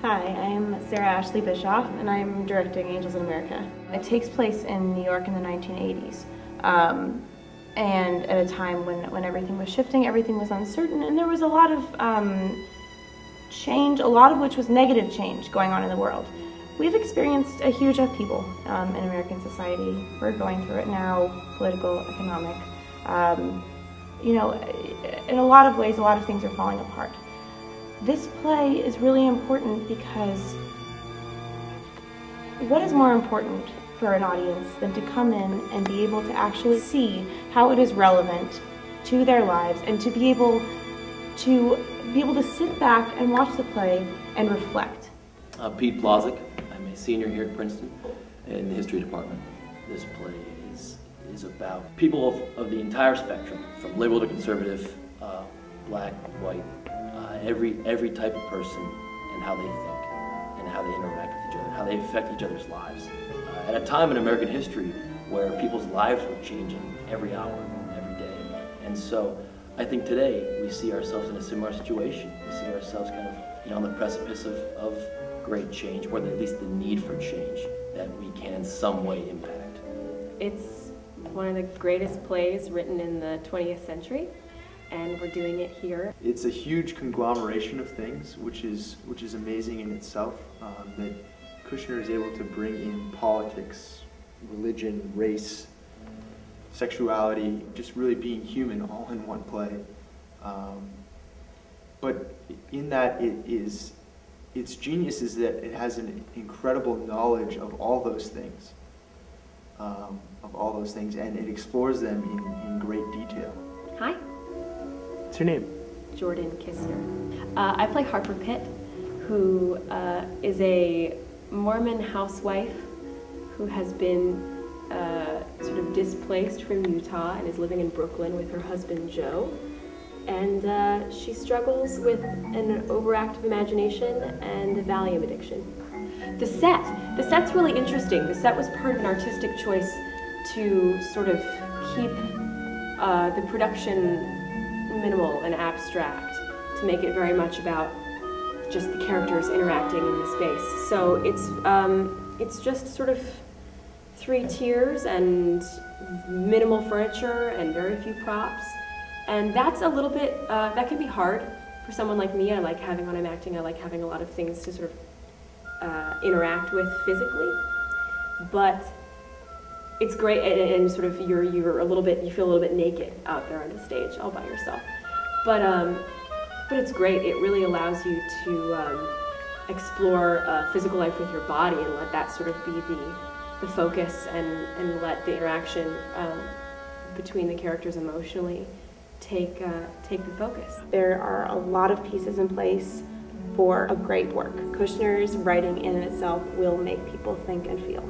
Hi, I'm Sarah Ashley Bischoff, and I'm directing Angels in America. It takes place in New York in the 1980s, and at a time when everything was shifting, everything was uncertain, and there was a lot of change, a lot of which was negative change going on in the world. We've experienced a huge upheaval in American society. We're going through it now, political, economic. You know, in a lot of ways, a lot of things are falling apart. This play is really important because what is more important for an audience than to come in and be able to actually see how it is relevant to their lives and to be able to sit back and watch the play and reflect. Pete Blazik. I'm a senior here at Princeton in the history department. This play is about people of the entire spectrum, from liberal to conservative, black, white, every type of person, and how they think and how they interact with each other, how they affect each other's lives. At a time in American history where people's lives were changing every hour, every day. And so I think today we see ourselves in a similar situation. We see ourselves kind of on the precipice of great change, or at least the need for change that we can in some way impact. It's one of the greatest plays written in the 20th century, and we're doing it here. It's a huge conglomeration of things, which is amazing in itself, that Kushner is able to bring in politics, religion, race, sexuality, just really being human all in one play. But in that, its genius is that it has an incredible knowledge of all those things, and it explores them in great detail. Hi. What's your name? Jordan Kistner. I play Harper Pitt, who is a Mormon housewife who has been sort of displaced from Utah and is living in Brooklyn with her husband Joe. And she struggles with an overactive imagination and a Valium addiction. The set's really interesting. The set was part of an artistic choice to sort of keep the production minimal and abstract, to make it very much about just the characters interacting in the space. So it's just sort of 3 tiers and minimal furniture and very few props. And that's a little bit, that can be hard for someone like me. I like having, when I'm acting, I like having a lot of things to sort of interact with physically. But it's great, and sort of you're a little bit, you feel a little bit naked out there on the stage all by yourself. But it's great. It really allows you to explore physical life with your body and let that sort of be the focus, and let the interaction between the characters emotionally take the focus. There are a lot of pieces in place for a great work. Kushner's writing in itself will make people think and feel.